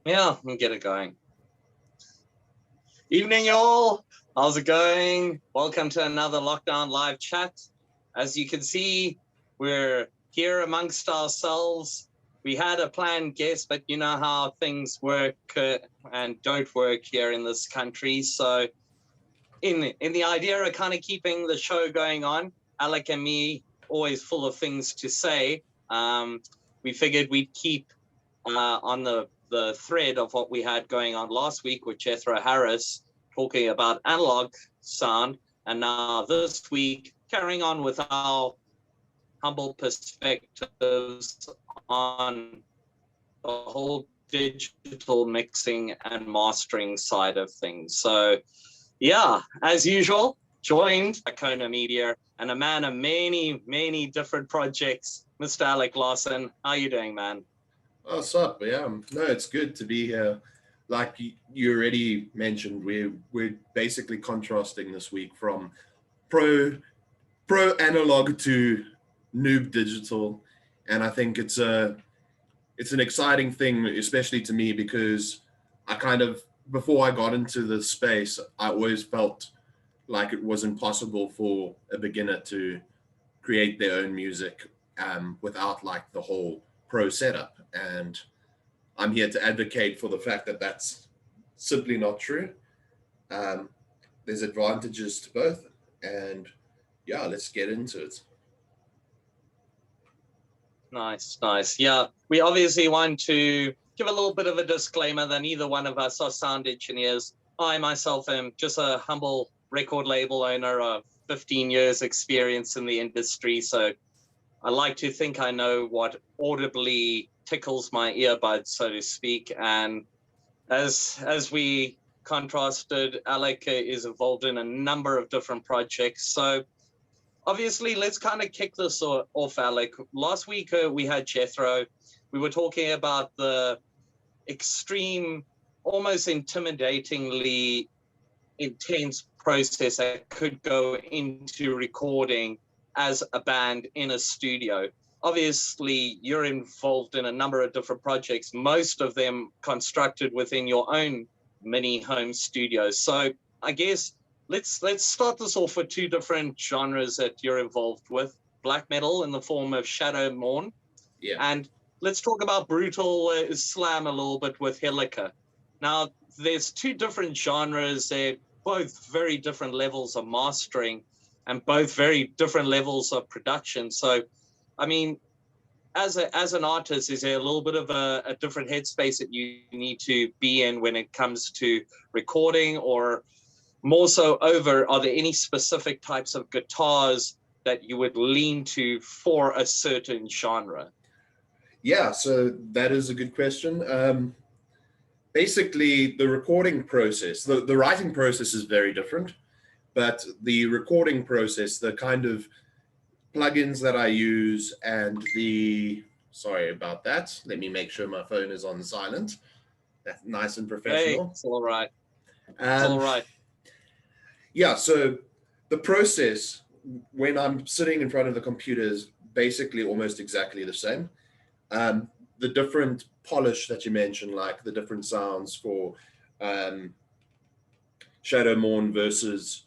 Yeah, we'll get it going. Evening, y'all. How's it going? Welcome to another Lockdown Live chat. As you can see, we're here amongst ourselves. We had a planned guest, but you know how things work and don't work here in this country. So, in the idea of kind of keeping the show going on, Alec and me always full of things to say. We figured we'd keep on the thread of what we had going on last week with Jethro Harris talking about analog sound, and now this week carrying on with our humble perspectives on the whole digital mixing and mastering side of things. So yeah, as usual, joined by Draconem Media and a man of many different projects, Mr. Alec Lawson. How are you doing, man? Oh, what's up? Yeah, no, it's good to be here. Like you already mentioned, we're basically contrasting this week from pro pro analog to noob digital, and I think it's an exciting thing, especially to me because I kind of before I got into the space, I always felt like it was impossible for a beginner to create their own music without like the whole pro setup and I'm here to advocate for the fact that that's simply not true. Um, there's advantages to both, and yeah, let's get into it. Nice. Yeah, we obviously want to give a little bit of a disclaimer that neither one of us are sound engineers. I myself am just a humble record label owner of 15 years experience in the industry. So I like to think I know what audibly tickles my earbuds, so to speak. And as we contrasted, Alec is involved in a number of different projects. So obviously, let's kind of kick this off, Alec. Last week we had Jethro. We were talking about the extreme, almost intimidatingly intense process that could go into recording as a band in a studio. Obviously, you're involved in a number of different projects, most of them constructed within your own mini home studio. So I guess let's start this off with two different genres that you're involved with: black metal in the form of Shadow Mourn, Yeah, and let's talk about brutal slam a little bit with Helica. Now, there's two different genres. They're both very different levels of mastering and both very different levels of production. So, I mean, as an artist, is there a little bit of a different headspace that you need to be in when it comes to recording, or more so over, are there any specific types of guitars that you would lean to for a certain genre? yeah. So that is a good question. Basically, the recording process, the writing process is very different, but the recording process, the kind of plugins that I use, and the sorry about that. Let me make sure my phone is on silent. That's nice and Hey, professional. it's all right. It's all Um, right. yeah, so the process when I'm sitting in front of the computer is basically almost exactly the same. Um, the different polish that you mentioned, like the different sounds for um, Shadow Morn versus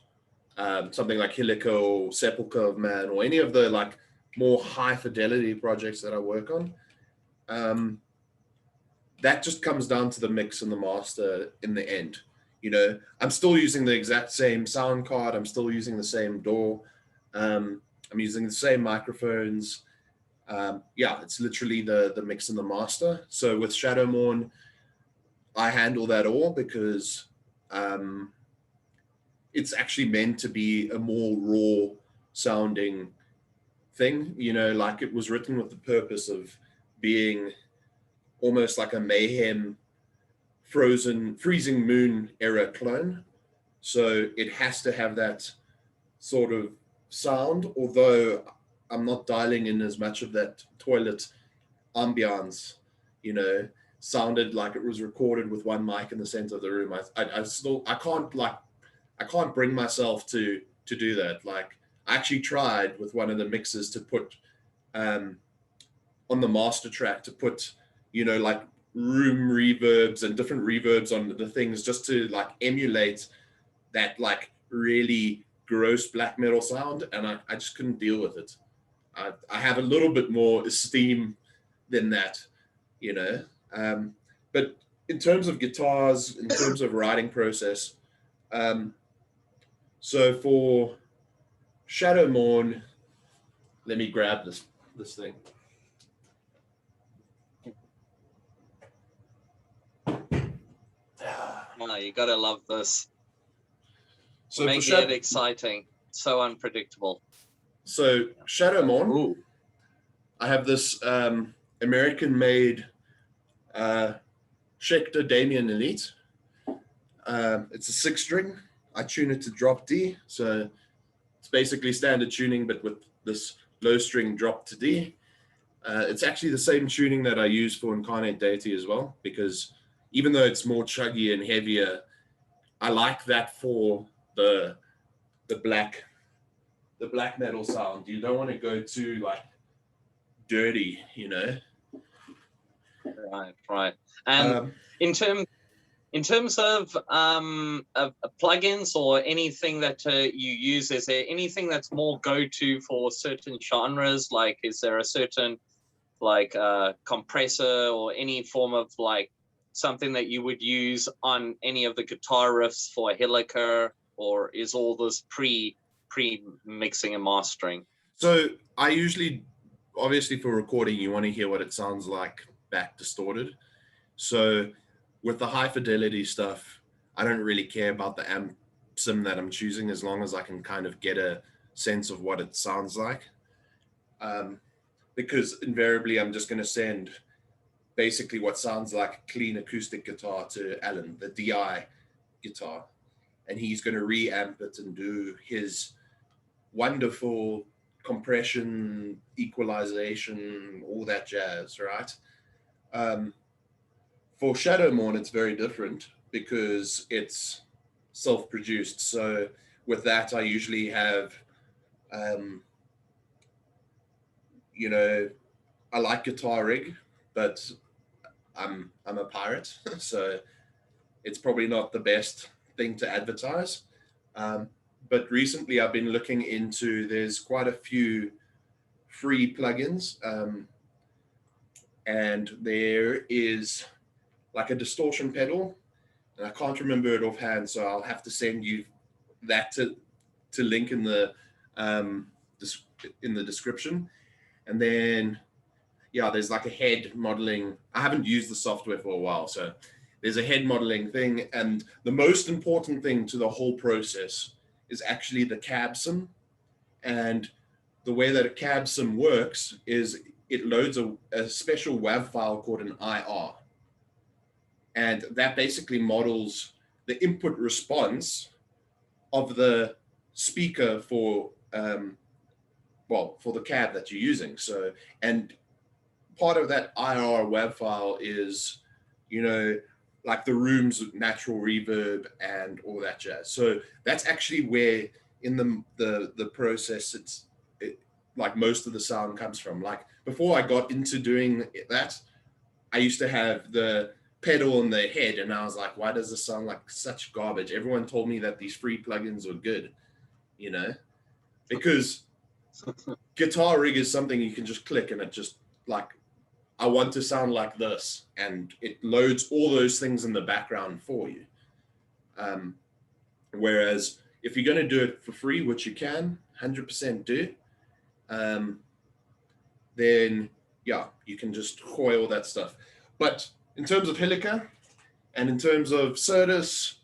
something like Helico or Sepulchre of Man or any of the like more high fidelity projects that I work on. Um, that just comes down to the mix and the master in the end. You know, I'm still using the exact same sound card. I'm still using the same door. I'm using the same microphones. Yeah, it's literally the mix and the master. So with Shadow Morn, I handle that all because um, it's actually meant to be a more raw sounding thing. You know, like it was written with the purpose of being almost like a mayhem freezing moon era clone. So it has to have that sort of sound, although I'm not dialing in as much of that toilet ambiance, you know, sounded like it was recorded with one mic in the center of the room. I still I can't bring myself to do that. Like I actually tried with one of the mixes to put um, on the master track to put, you know, like room reverbs and different reverbs on the things just to like emulate that like really gross black metal sound, and I just couldn't deal with it. I have a little bit more esteem than that, you know. But in terms of guitars, in terms of writing process, so for Shadow Morn, let me grab this thing. Oh, you gotta love this. So Making it exciting, so unpredictable. So Shadow Morn, ooh, I have this American-made Schecter Damien Elite. It's a 6-string. I tune it to drop D, so it's basically standard tuning, but with this low string drop to D. It's actually the same tuning that I use for Incarnate Deity as well, because even though it's more chuggy and heavier, I like that for the black metal sound. You don't want to go too like dirty, you know. Right. And in terms of plugins or anything that you use, is there anything that's more go-to for certain genres? Like, is there a certain like compressor or any form of like something that you would use on any of the guitar riffs for a Helica, or is all this pre mixing and mastering? So I usually, obviously for recording, you want to hear what it sounds like back distorted. So with the high fidelity stuff, I don't really care about the amp sim that I'm choosing, as long as I can kind of get a sense of what it sounds like. Because invariably I'm just going to send basically what sounds like a clean acoustic guitar to Alan, the DI guitar, and he's going to reamp it and do his wonderful compression, equalization, all that jazz, right? For Shadow Morn, it's very different because it's self-produced. So with that, I usually have, you know, I like Guitar Rig, but I'm a pirate, so it's probably not the best thing to advertise. But recently I've been looking into, there's quite a few free plugins, and there is like a distortion pedal, and I can't remember it offhand, so I'll have to send you that to link in the description. And then yeah, there's like a head modeling. I haven't used the software for a while, so there's a head modeling thing. And the most important thing to the whole process is actually the cab sim. And the way that a cab sim works is it loads a special WAV file called an IR. And that basically models the input response of the speaker for, for the cab that you're using. So, and part of that IR WAV file is, you know, like the room's natural reverb and all that jazz. So that's actually where in the process like most of the sound comes from. Like before I got into doing that, I used to have the pedal in the head, and I was like, why does this sound like such garbage? Everyone told me that these free plugins were good, you know, because Guitar Rig is something you can just click and it just like, I want to sound like this, and it loads all those things in the background for you. Whereas if you're going to do it for free, which you can 100% do, then yeah, you can just hoy all that stuff. But in terms of Helica and in terms of Certus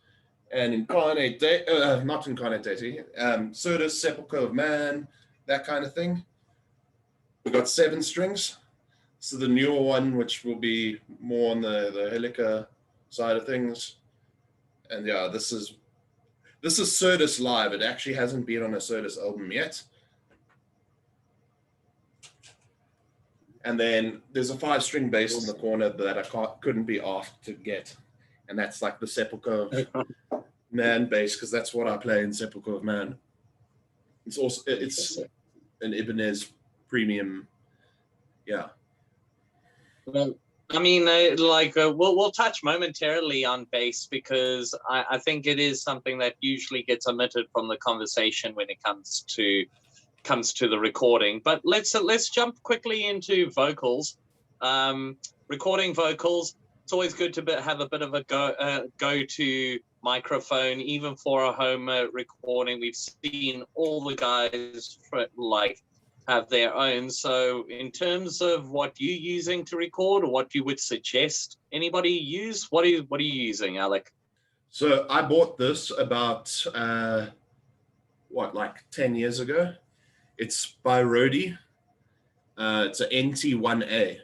and not Incarnate Deity, Certus, Sepulchre of Man, that kind of thing, we've got 7 strings. So the newer one, which will be more on the Helica side of things. And yeah, this is Certus live. It actually hasn't been on a Certus album yet. And then there's a 5-string bass in the corner that I couldn't be asked to get. And that's like the Sepulchre of Man bass, because that's what I play in Sepulchre of Man. It's an Ibanez premium. Yeah. Well, I mean, we'll touch momentarily on bass because I think it is something that usually gets omitted from the conversation when it comes to the recording. But let's jump quickly into vocals. Recording vocals. It's always good to have a bit of a go-to microphone, even for a home recording. We've seen all the guys have their own. So in terms of what you're using to record or what you would suggest anybody use, what are you using, Alec? So I bought this about, 10 years ago. It's by Rode. It's an NT1A.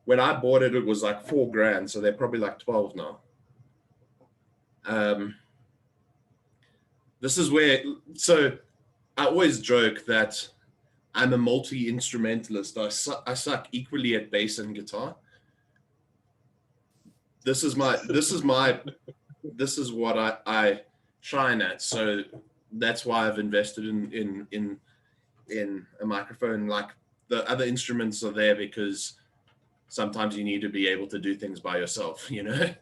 When I bought it, it was like $4,000. So they're probably like 12 now. This is where, so I always joke that I'm a multi-instrumentalist. I suck equally at bass and guitar. This is what I shine at. So that's why I've invested in a microphone. Like the other instruments are there because sometimes you need to be able to do things by yourself, you know.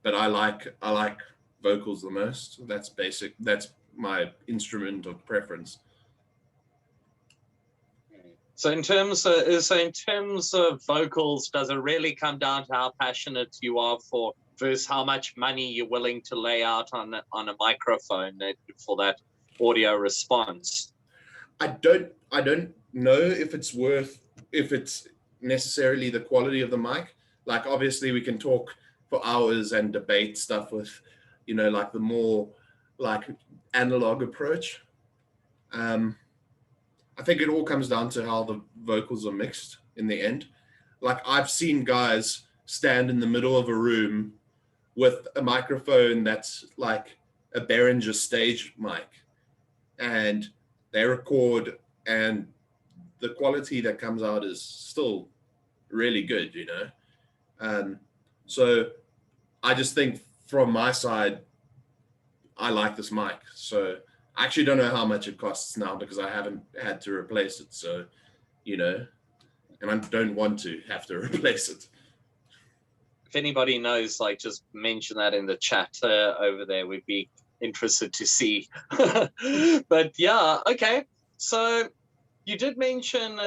But I like vocals the most. That's basic. That's my instrument of preference. So in terms of vocals, does it really come down to how passionate you are for versus how much money you're willing to lay out on a microphone for that audio response? I don't know if it's necessarily the quality of the mic. Like obviously we can talk for hours and debate stuff with, you know, like the more like analog approach. I think it all comes down to how the vocals are mixed in the end. Like I've seen guys stand in the middle of a room with a microphone that's like a Behringer stage mic, and they record, and the quality that comes out is still really good, you know. So I just think from my side, I like this mic. So I actually don't know how much it costs now because I haven't had to replace it. So, you know, and I don't want to have to replace it. If anybody knows, like, just mention that in the chat over there. We'd be interested to see. But yeah, okay. So you did mention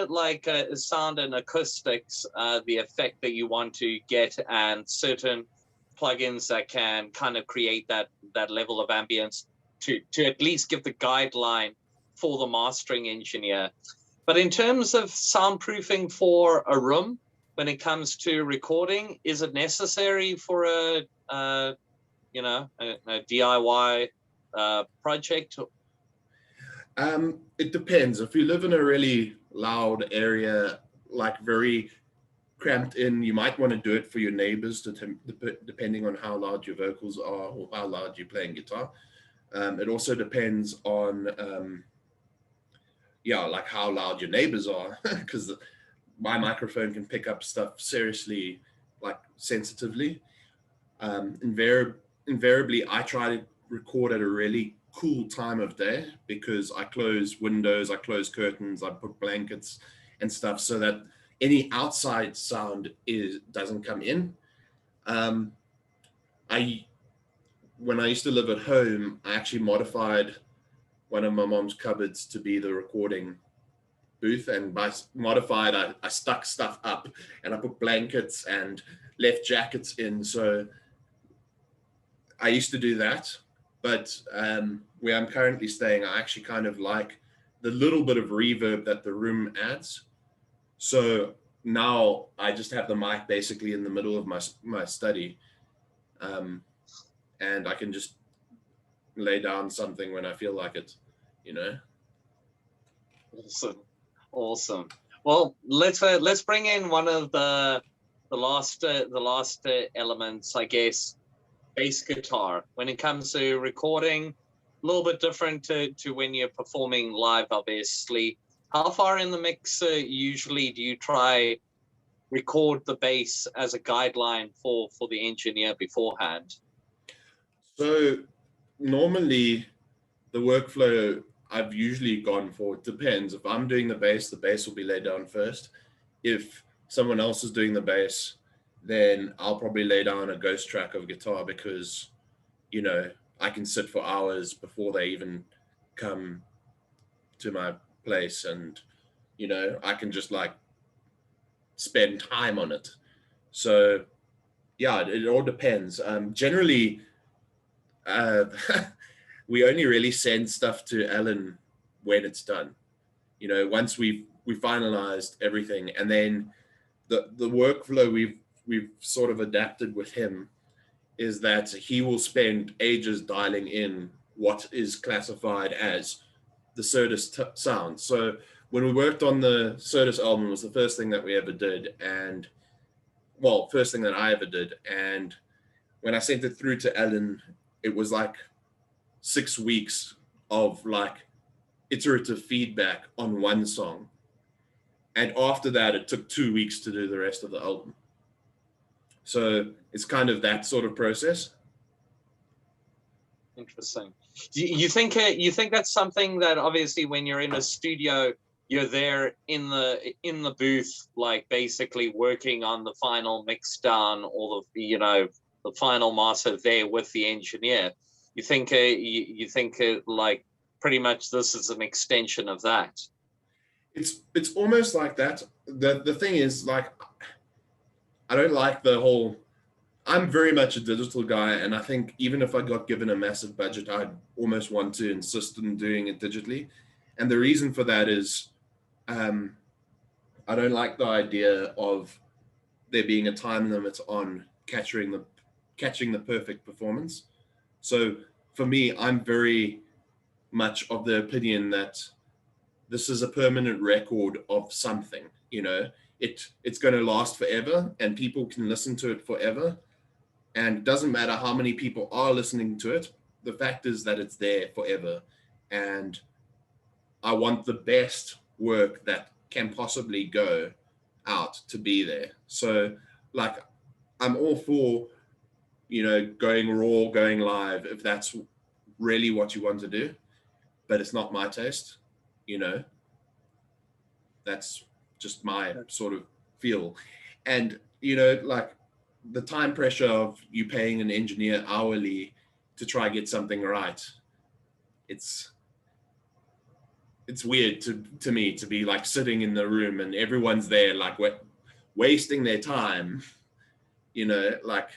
sound and acoustics, the effect that you want to get, and certain plugins that can kind of create that level of ambience to at least give the guideline for the mastering engineer. But in terms of soundproofing for a room, when it comes to recording, is it necessary for a DIY project? It depends. If you live in a really loud area, like very cramped in, you might want to do it for your neighbors, depending on how loud your vocals are or how loud you're playing guitar. It also depends on, like how loud your neighbors are, because my microphone can pick up stuff seriously, like sensitively. Invariably, I try to record at a really cool time of day because I close windows, I close curtains, I put blankets and stuff so that any outside sound doesn't come in. When I used to live at home, I actually modified one of my mom's cupboards to be the recording booth, and by modified, I stuck stuff up and I put blankets and left jackets in. So I used to do that, but where I'm currently staying, I actually kind of like the little bit of reverb that the room adds. So now I just have the mic basically in the middle of my study, and I can just lay down something when I feel like it, you know. Awesome. Well, let's bring in one of the last elements, I guess. Bass guitar. When it comes to recording, a little bit different to when you're performing live, obviously. How far in the mix usually do you try record the bass as a guideline for the engineer beforehand? So normally the workflow I've usually gone for, it depends. If I'm doing the bass will be laid down first. If someone else is doing the bass, then I'll probably lay down a ghost track of guitar because, you know, I can sit for hours before they even come to my place, and, you know, I can just like spend time on it. So yeah, it all depends. Generally, uh, we only really send stuff to Alan when it's done. You know, once we finalized everything, and then the workflow we've sort of adapted with him is that he will spend ages dialing in what is classified as the Certus sound. So when we worked on the Certus album, it was the first thing that we ever did, and well, first thing that I ever did. And when I sent it through to Ellen, it was like 6 weeks of like iterative feedback on one song. And after that, it took 2 weeks to do the rest of the album. So it's kind of that sort of process. Interesting. You think that's something that obviously when you're in a studio, you're there in the booth, like basically working on the final mix down, or the final master there with the engineer. You think like pretty much this is an extension of that. It's almost like that. The thing is, like, I don't like the whole. I'm very much a digital guy, and I think even if I got given a massive budget, I'd almost want to insist on doing it digitally. And the reason for that is, I don't like the idea of there being a time limit on catching the perfect performance. So for me, I'm very much of the opinion that this is a permanent record of something. You know, it's going to last forever, and people can listen to it forever. And it doesn't matter how many people are listening to it. The fact is that it's there forever. And I want the best work that can possibly go out to be there. So, like, I'm all for, you know, going raw, going live, if that's really what you want to do. But it's not my taste, you know. That's just my sort of feel. And, you know, like, the time pressure of you paying an engineer hourly to try get something right, it's weird to me to be like sitting in the room and everyone's there like wasting their time, you know. Like,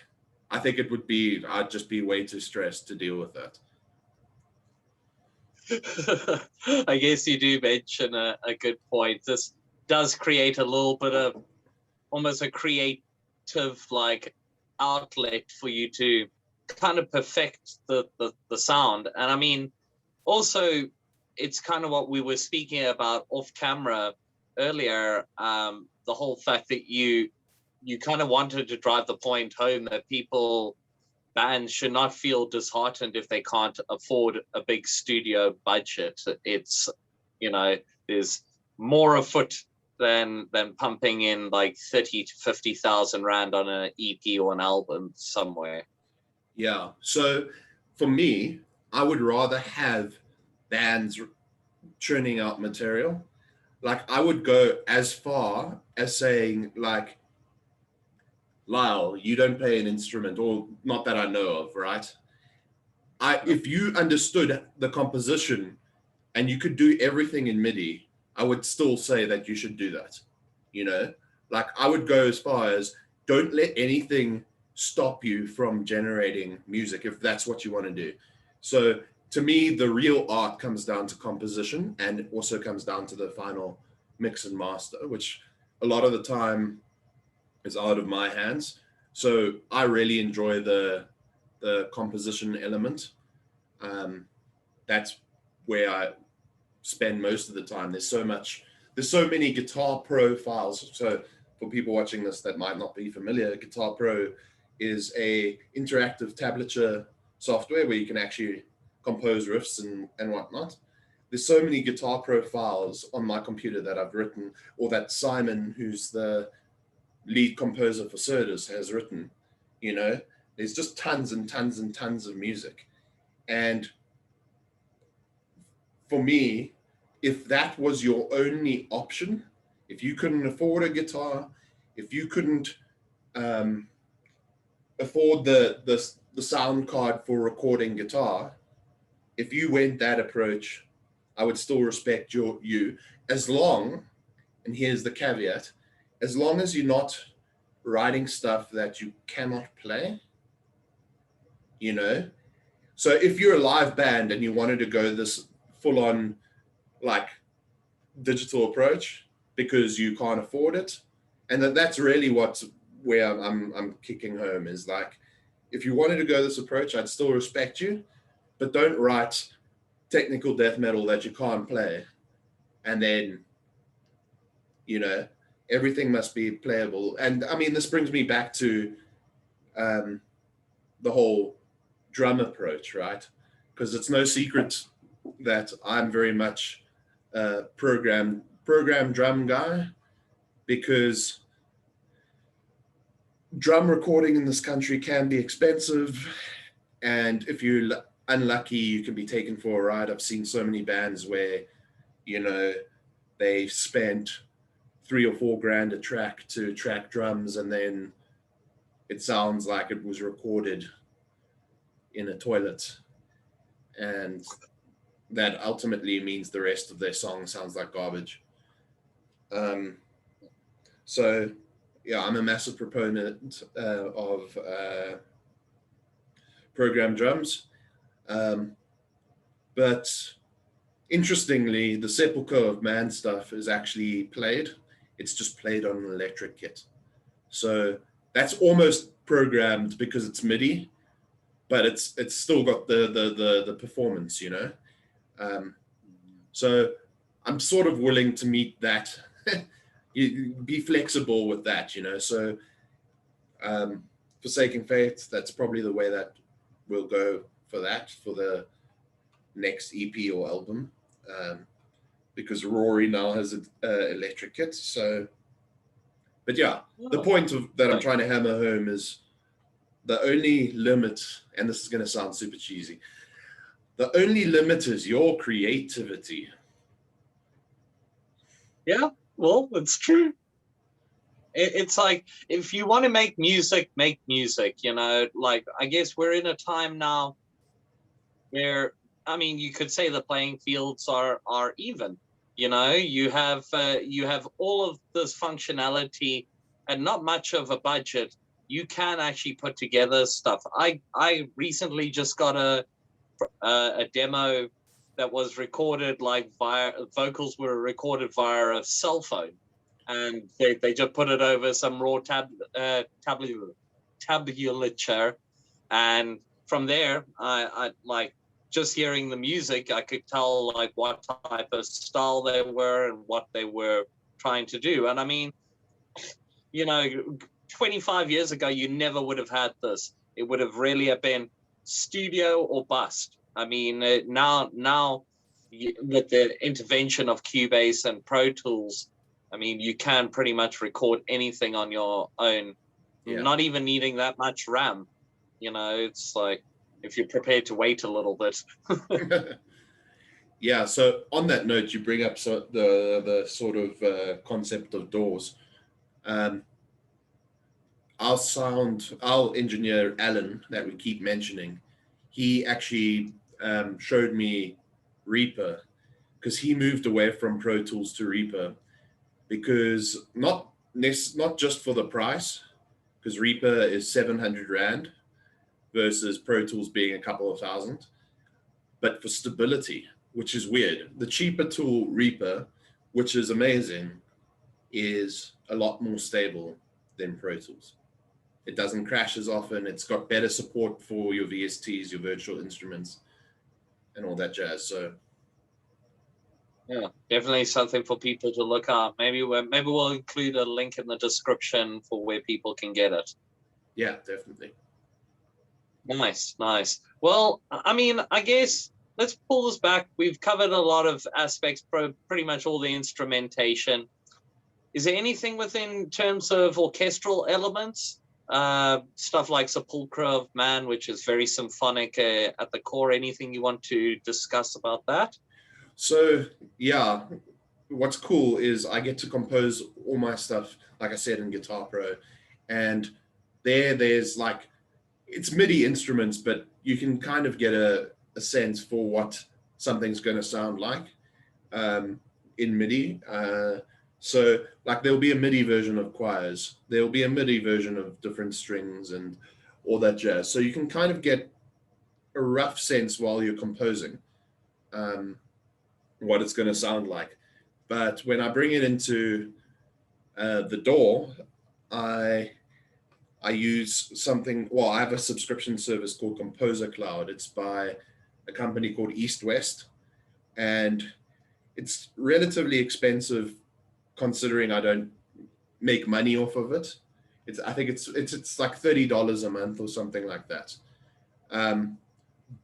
I think I'd just be way too stressed to deal with that. I guess you do mention a good point. This does create a little bit of almost a creative like outlet for you to kind of perfect the sound. And I mean, also it's kind of what we were speaking about off camera earlier, the whole fact that you kind of wanted to drive the point home that bands should not feel disheartened if they can't afford a big studio budget. It's, you know, there's more afoot than pumping in like 30 to 50,000 rand on an EP or an album somewhere. Yeah. So for me, I would rather have bands churning out material. Like, I would go as far as saying, like, Lyle, you don't play an instrument, or not that I know of, right? If you understood the composition and you could do everything in MIDI, I would still say that you should do that. You know, like, I would go as far as, don't let anything stop you from generating music if that's what you want to do. So to me, the real art comes down to composition, and it also comes down to the final mix and master, which a lot of the time is out of my hands. So I really enjoy the composition element. That's where I spend most of the time. There's so many Guitar Pro files. So for people watching this that might not be familiar, Guitar Pro is a interactive tablature software where you can actually compose riffs and whatnot. There's so many Guitar Pro files on my computer that I've written, or that Simon, who's the lead composer for Certus, has written. You know, there's just tons and tons and tons of music. And for me, if that was your only option, if you couldn't afford a guitar, if you couldn't afford the sound card for recording guitar, if you went that approach, I would still respect you as long, and here's the caveat, as long as you're not writing stuff that you cannot play, you know? So if you're a live band and you wanted to go this full on like digital approach because you can't afford it, and that's really where I'm kicking home is like, if you wanted to go this approach, I'd still respect you, but don't write technical death metal that you can't play. And then, you know, everything must be playable. And I mean, this brings me back to the whole drum approach, right? Because it's no secret that I'm very much a program drum guy, because drum recording in this country can be expensive, and if you're unlucky, you can be taken for a ride. I've seen so many bands where, you know, they spent $3 or $4 grand a track to track drums, and then it sounds like it was recorded in a toilet, and that ultimately means the rest of their song sounds like garbage. So yeah, I'm a massive proponent of program drums. But interestingly, the Sepulchre of Man stuff is actually played. It's just played on an electric kit. So that's almost programmed because it's MIDI, but it's still got the performance, you know. So I'm sort of willing to meet that. You be flexible with that, you know. So Forsaking Faith, that's probably the way that we'll go for that, for the next EP or album, because Rory now has an electric kit. So, but yeah, the point that I'm trying to hammer home is the only limit, and this is going to sound super cheesy, the only limit is your creativity. Yeah, well, it's true. It's like, if you want to make music, you know. Like, I guess we're in a time now where, I mean, you could say the playing fields are even, you know. You have all of this functionality and not much of a budget. You can actually put together stuff. I recently just got a demo that was recorded like via, vocals were recorded via a cell phone, and they just put it over some raw tabulature, and from there I like, just hearing the music, I could tell like what type of style they were and what they were trying to do. And I mean, you know, 25 years ago, you never would have had this. It would have really been studio or bust. I mean, now with the intervention of Cubase and Pro Tools, I mean, you can pretty much record anything on your own, not even needing that much RAM. You know, it's like, if you're prepared to wait a little bit. Yeah, so on that note, you bring up the sort of concept of DAWs. Our engineer, Alan, that we keep mentioning, he actually showed me Reaper, because he moved away from Pro Tools to Reaper, because not just for the price, because Reaper is 700 Rand versus Pro Tools being a couple of thousand, but for stability, which is weird. The cheaper tool, Reaper, which is amazing, is a lot more stable than Pro Tools. It doesn't crash as often. It's got better support for your VSTs, your virtual instruments, and all that jazz. So, yeah, definitely something for people to look at. Maybe we'll include a link in the description for where people can get it. Yeah, definitely. Nice. Well, I mean, I guess let's pull this back. We've covered a lot of aspects, pretty much all the instrumentation. Is there anything within terms of orchestral elements? Stuff like Sepulchre of Man, which is very symphonic at the core. Anything you want to discuss about that? So, yeah, what's cool is I get to compose all my stuff. like I said, in Guitar Pro. And there's like, it's MIDI instruments, but you can kind of get a sense for what something's going to sound like in MIDI. So like there'll be a MIDI version of choirs, there'll be a MIDI version of different strings and all that jazz. So you can kind of get a rough sense while you're composing what it's going to sound like. But when I bring it into the DAW, I use something, well, I have a subscription service called Composer Cloud. It's by a company called East West, and it's relatively expensive considering I don't make money off of it. I think it's like $30 a month or something like that.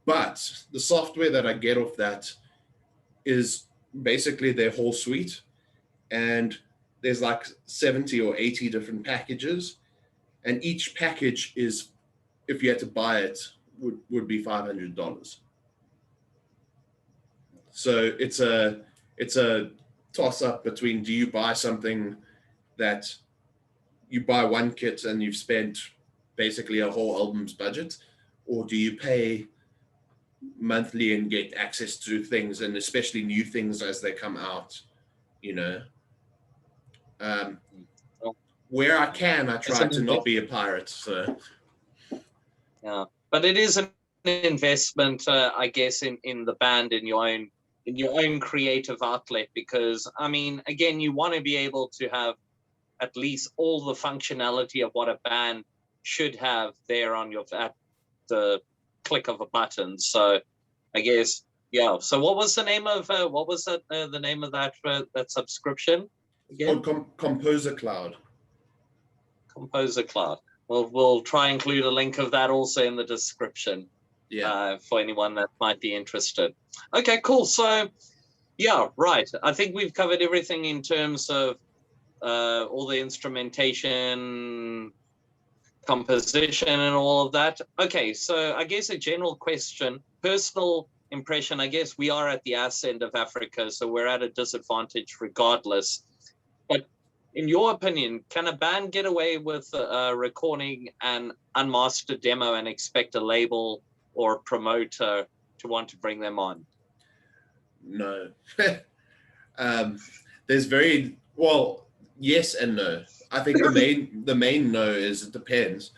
But the software that I get off that is basically their whole suite, and there's like 70 or 80 different packages, and each package is, if you had to buy it, would be $500. So it's a toss up between, do you buy something that you buy one kit and you've spent basically a whole album's budget, or do you pay monthly and get access to things, and especially new things as they come out, you know? Where I can, I try to not be a pirate. So yeah, but it is an investment, I guess, in the band, in your own creative outlet, because I mean, again, you want to be able to have at least all the functionality of what a band should have there on at the click of a button. So I guess, yeah. So what was the name of the name of that subscription again? Composer Cloud. Composer Cloud. We'll try and include a link of that also in the description. Yeah. For anyone that might be interested. Okay, cool. So yeah, right. I think we've covered everything in terms of all the instrumentation, composition, and all of that. Okay, so I guess a general question, personal impression, I guess we are at the ass end of Africa, so we're at a disadvantage regardless. But in your opinion, can a band get away with recording an unmastered demo and expect a label or a promoter to want to bring them on? No. There's yes and no. I think the main no is it depends.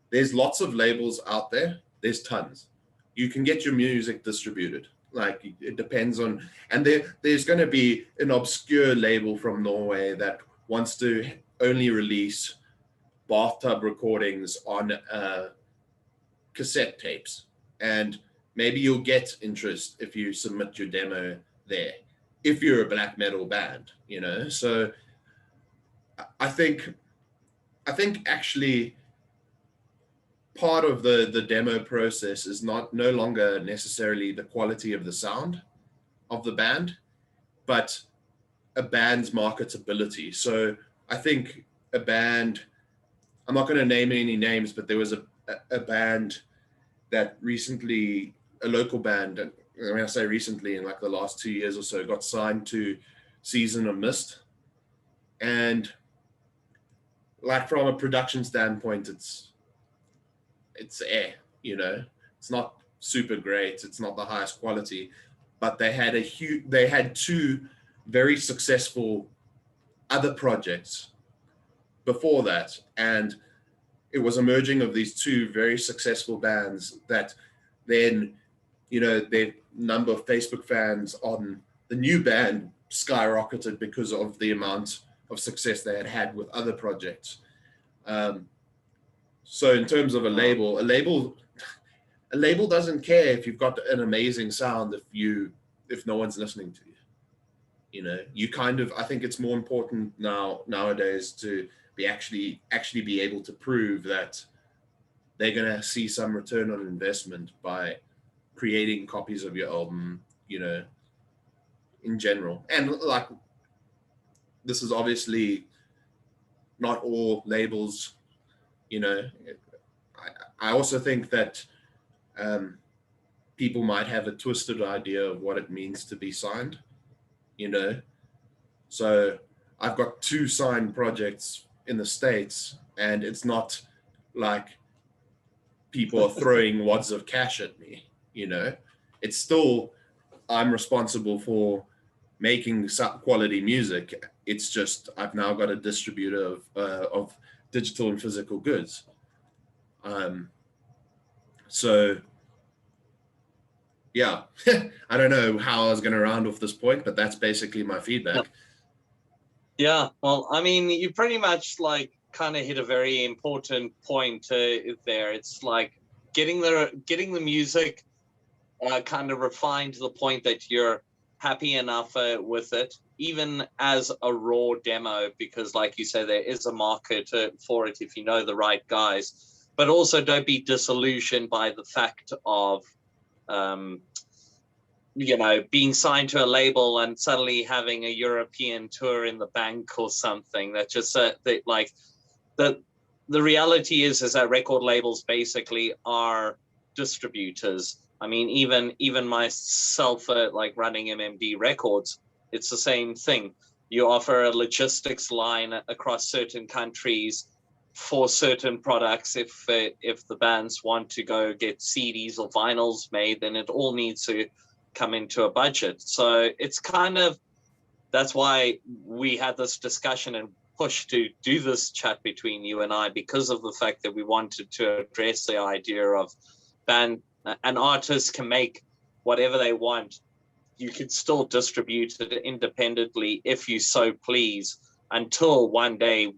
There's lots of labels out there. There's tons. You can get your music distributed. Like, it depends on, and there's going to be an obscure label from Norway that wants to only release bathtub recordings on cassette tapes, and maybe you'll get interest if you submit your demo there, if you're a black metal band, you know. So I think actually part of the demo process is no longer necessarily the quality of the sound of the band, but a band's marketability. So I think a band, I'm not going to name any names, but there was a band that recently, a local band, and when I say recently, in like the last 2 years or so, got signed to Season of Mist. And like, from a production standpoint, it's you know, it's not super great, it's not the highest quality, but they had two very successful other projects before that, and it was a merging of these two very successful bands that then, you know, their number of Facebook fans on the new band skyrocketed because of the amount of success they had with other projects. So in terms of a label doesn't care if you've got an amazing sound if no one's listening to you. You know, you kind of, I think it's more important nowadays to be actually be able to prove that they're going to see some return on investment by creating copies of your album, you know, in general. And like, this is obviously not all labels, you know. I also think that people might have a twisted idea of what it means to be signed, you know. So I've got 2 signed projects in the States, and it's not like people are throwing wads of cash at me, it's still, I'm responsible for making quality music. It's just I've now got a distributor of digital and physical goods. So yeah, I don't know how I was going to round off this point, but that's basically my feedback. Yeah, well, I mean, you pretty much like kind of hit a very important point there. It's like getting the music kind of refined to the point that you're happy enough with it, even as a raw demo, because like you say, there is a market for it if you know the right guys. But also don't be disillusioned by the fact of being signed to a label and suddenly having a European tour in the bank or something. That just the reality is that record labels basically are distributors. I mean, even myself, like running MMD Records, it's the same thing. You offer a logistics line across certain countries for certain products. If the bands want to go get CDs or vinyls made, then it all needs to come into a budget. So it's kind of, that's why we had this discussion and push to do this chat between you and I, because of the fact that we wanted to address the idea of an artist can make whatever they want. You could still distribute it independently if you so please, until one day,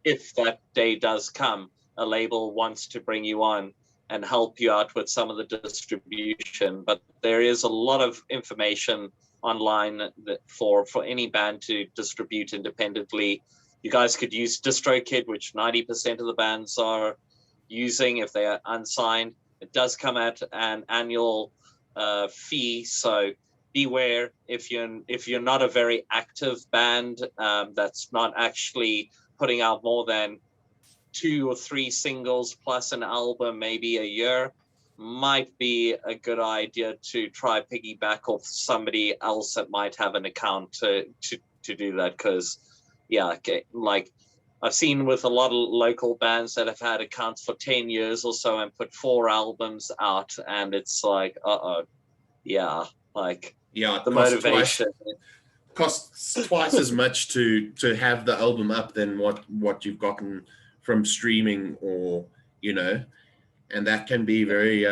if that day does come, a label wants to bring you on and help you out with some of the distribution. But there is a lot of information online that for any band to distribute independently. You guys could use DistroKid, which 90% of the bands are using if they are unsigned. It does come at an annual fee, so beware if you're not a very active band that's not actually putting out more than 2 or 3 singles plus an album maybe a year, might be a good idea to try piggyback off somebody else that might have an account to do that. Because like I've seen with a lot of local bands that have had accounts for 10 years or so and put 4 albums out, and it's like the motivation costs twice as much to have the album up than what you've gotten from streaming, or and that can be very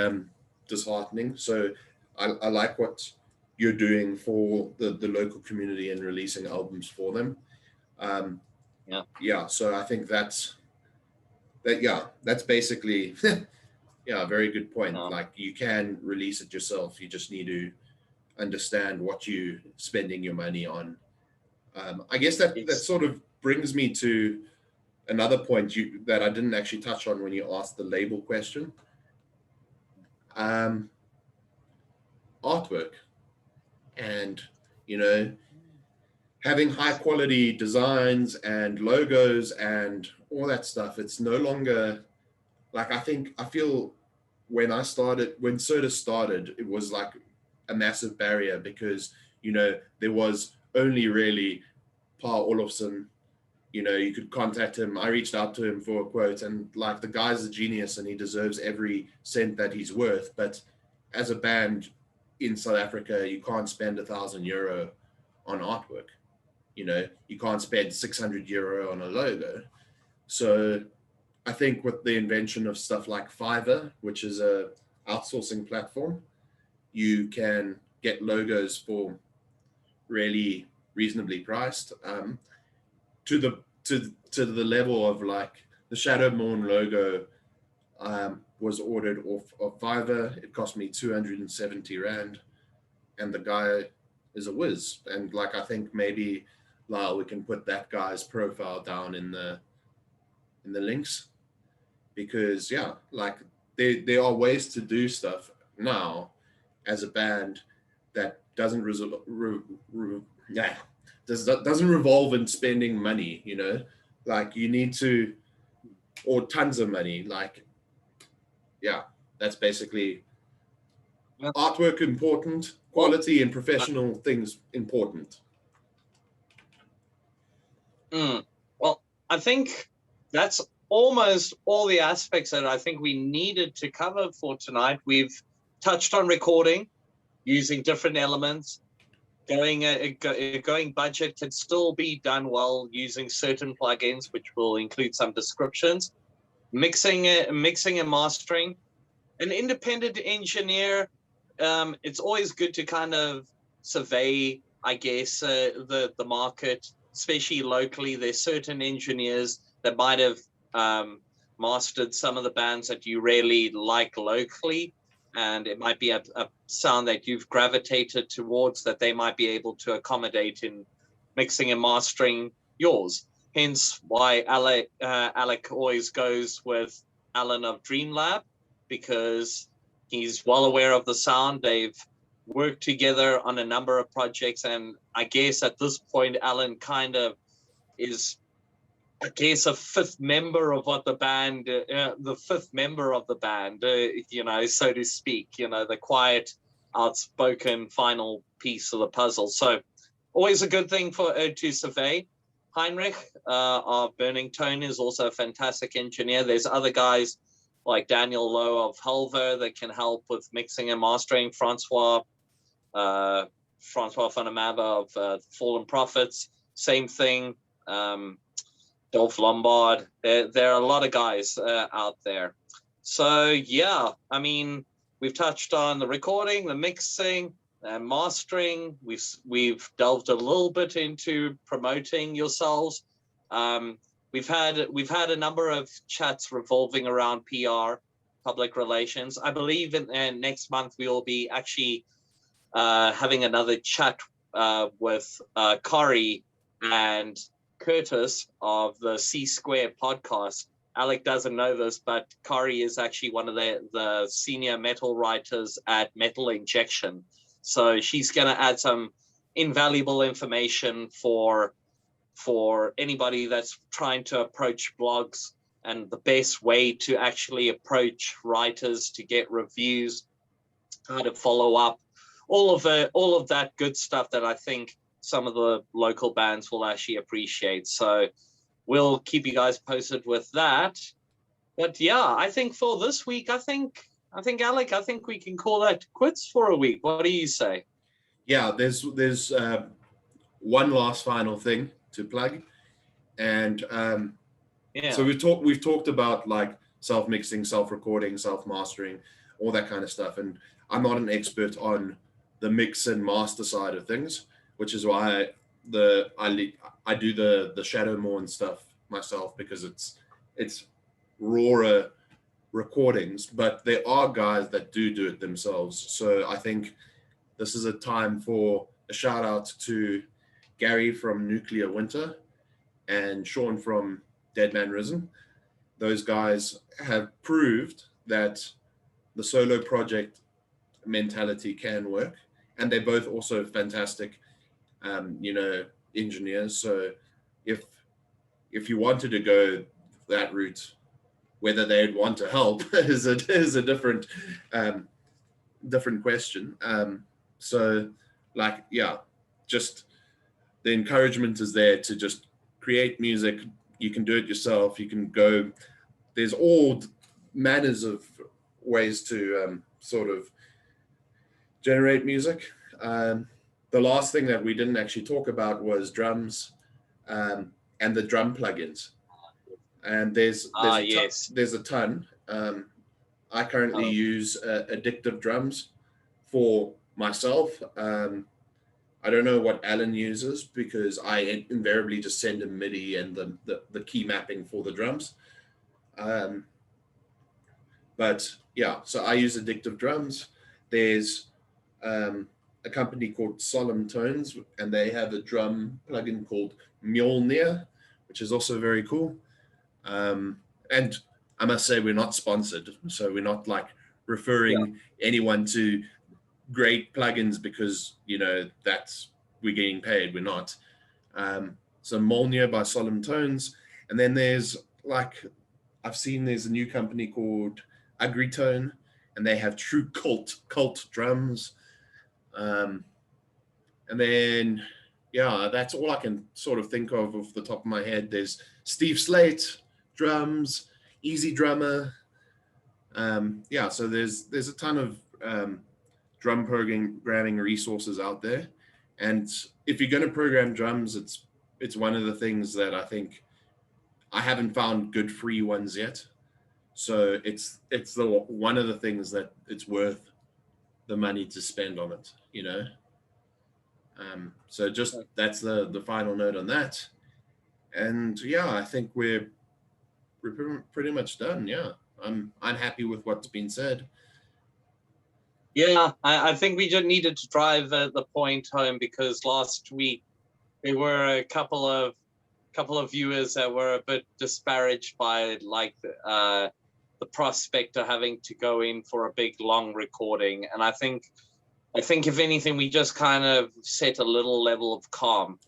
disheartening. So I like what you're doing for the local community and releasing albums for them. So I think that's basically a very good point. Like, you can release it yourself, you just need to understand what you're spending your money on. I guess that sort of brings me to another point that I didn't actually touch on when you asked the label question. Artwork and having high quality designs and logos and all that stuff. It's no longer like, I feel when Soda started, it was like a massive barrier, because there was only really Pa Olofsson. You could contact him. I reached out to him for a quote, and like, the guy's a genius and he deserves every cent that he's worth. But as a band in South Africa, you can't spend €1,000 on artwork. You can't spend €600 on a logo. So I think with the invention of stuff like Fiverr, which is a outsourcing platform, you can get logos for really reasonably priced, to the level of like the Shadow Mourn logo was ordered off of Fiverr. It cost me 270 Rand, and the guy is a whiz. And like, I think maybe Lyle, we can put that guy's profile down in the links, because like there are ways to do stuff now as a band that doesn't doesn't revolve in spending money, like you need to, or tons of money. Like, that's basically artwork important, quality and professional things important. Well, I think that's almost all the aspects that I think we needed to cover for tonight. We've touched on recording using different elements. Going budget can still be done well using certain plugins, which will include some descriptions. Mixing and mastering. An independent engineer, it's always good to kind of survey, I guess, the market, especially locally. There's certain engineers that might have mastered some of the bands that you really like locally, and it might be a sound that you've gravitated towards that they might be able to accommodate in mixing and mastering yours. Hence why Alec always goes with Alan of Dreamlab, because he's well aware of the sound. They've worked together on a number of projects, and I guess at this point, Alan kind of is, I guess, a fifth member of what the band, the fifth member of the band, so to speak, the quiet, outspoken final piece of the puzzle. So always a good thing to survey. Heinrich of Burning Tone is also a fantastic engineer. There's other guys like Daniel Lowe of Hulver that can help with mixing and mastering. Francois Fanamava of Fallen Prophets, same thing. Dolph Lombard. There are a lot of guys out there. So yeah, I mean, we've touched on the recording, the mixing, mastering. We've delved a little bit into promoting yourselves. We've had a number of chats revolving around PR, public relations. I believe in next month we will be actually having another chat with Corey and Curtis of the C Square podcast. Alec doesn't know this, but Corey is actually one of the senior metal writers at Metal Injection. So she's going to add some invaluable information for anybody that's trying to approach blogs and the best way to actually approach writers to get reviews, how to follow up, all of that good stuff that I think some of the local bands will actually appreciate. So we'll keep you guys posted with that. But yeah, I think for this week, I think Alec, I think we can call that quits for a week. What do you say? Yeah, there's one last final thing to plug, and so we've talked about like self-mixing, self-recording, self-mastering, all that kind of stuff, and I'm not an expert on the mix and master side of things, which is why I do the shadow more and stuff myself, because it's rawer recordings, but there are guys that do it themselves. So I think this is a time for a shout out to Gary from Nuclear Winter and Sean from Dead Man Risen. Those guys have proved that the solo project mentality can work, and they're both also fantastic engineers. So if you wanted to go that route, whether they'd want to help is a different question. So like, yeah, just the encouragement is there to just create music. You can do it yourself. You can go, there's all manners of ways to sort of generate music. The last thing that we didn't actually talk about was drums and the drum plugins. And there's a ton. I currently use Addictive Drums for myself. I don't know what Alan uses, because I invariably just send him MIDI and the key mapping for the drums. But yeah, so I use Addictive Drums. There's a company called Solemn Tones, and they have a drum plugin called Mjolnir, which is also very cool. And I must say, we're not sponsored, so we're not like referring anyone to great plugins because that's we're getting paid. We're not. So Mjolnir by Solemn Tones, and then there's like I've seen there's a new company called Agritone, and they have true cult drums. And then that's all I can sort of think of off the top of my head. There's Steve Slate, drums, Easy Drummer. So there's a ton of drum programming resources out there, and if you're going to program drums, it's one of the things that I think I haven't found good free ones yet. So it's one of the things that it's worth the money to spend on it, you know. So just that's the final note on that. And yeah, I think we're pretty much done. Yeah, I'm happy with what's been said. Yeah, I think we just needed to drive the point home, because last week there were a couple of viewers that were a bit disparaged by the prospect of having to go in for a big long recording. And I think if anything, we just kind of set a little level of calm.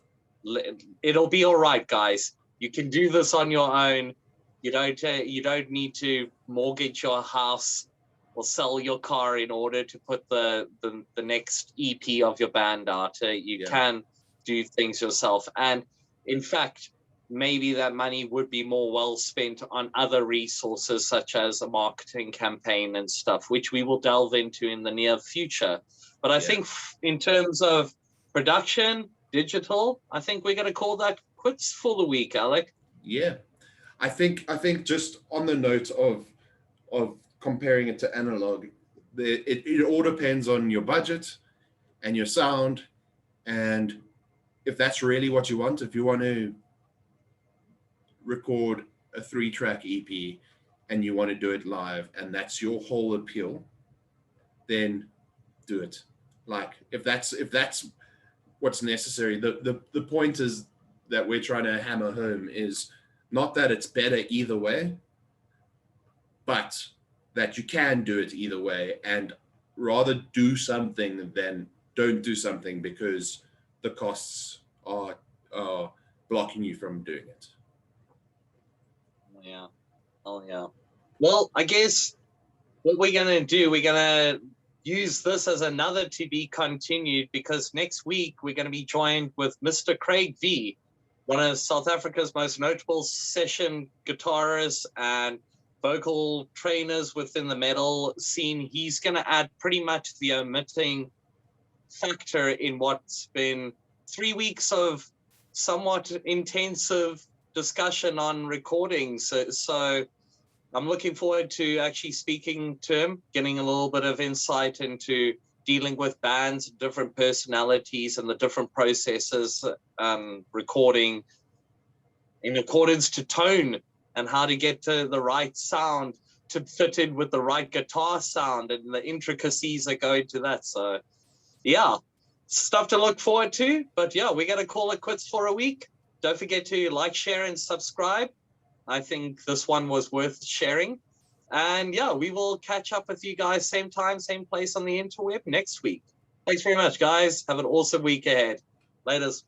It'll be all right, guys. You can do this on your own. You don't need to mortgage your house or sell your car in order to put the next EP of your band out. You can do things yourself. And in fact, maybe that money would be more well spent on other resources, such as a marketing campaign and stuff, which we will delve into in the near future. But I think in terms of production, digital, I think we're going to call that quits for the week, Alec. Yeah. I think just on the note of comparing it to analog, it all depends on your budget and your sound, and if that's really what you want. If you want to record a 3-track EP and you want to do it live, and that's your whole appeal, then do it. Like if that's what's necessary. The point is that we're trying to hammer home is not that it's better either way, but that you can do it either way, and rather do something than don't do something because the costs are blocking you from doing it. Yeah. Oh, yeah. Well, I guess what we're going to do, we're going to use this as another to be continued, because next week we're going to be joined with Mr. Craig V, one of South Africa's most notable session guitarists and vocal trainers within the metal scene. He's going to add pretty much the omitting factor in what's been 3 weeks of somewhat intensive discussion on recordings. So I'm looking forward to actually speaking to him, getting a little bit of insight into dealing with bands, different personalities, and the different processes, recording in accordance to tone, and how to get to the right sound to fit in with the right guitar sound, and the intricacies that go into that. So yeah, stuff to look forward to. But yeah, we're going to call it quits for a week. Don't forget to like, share, and subscribe. I think this one was worth sharing. And yeah, we will catch up with you guys same time, same place on the interweb next week. Thanks very much, guys. Have an awesome week ahead. Laters.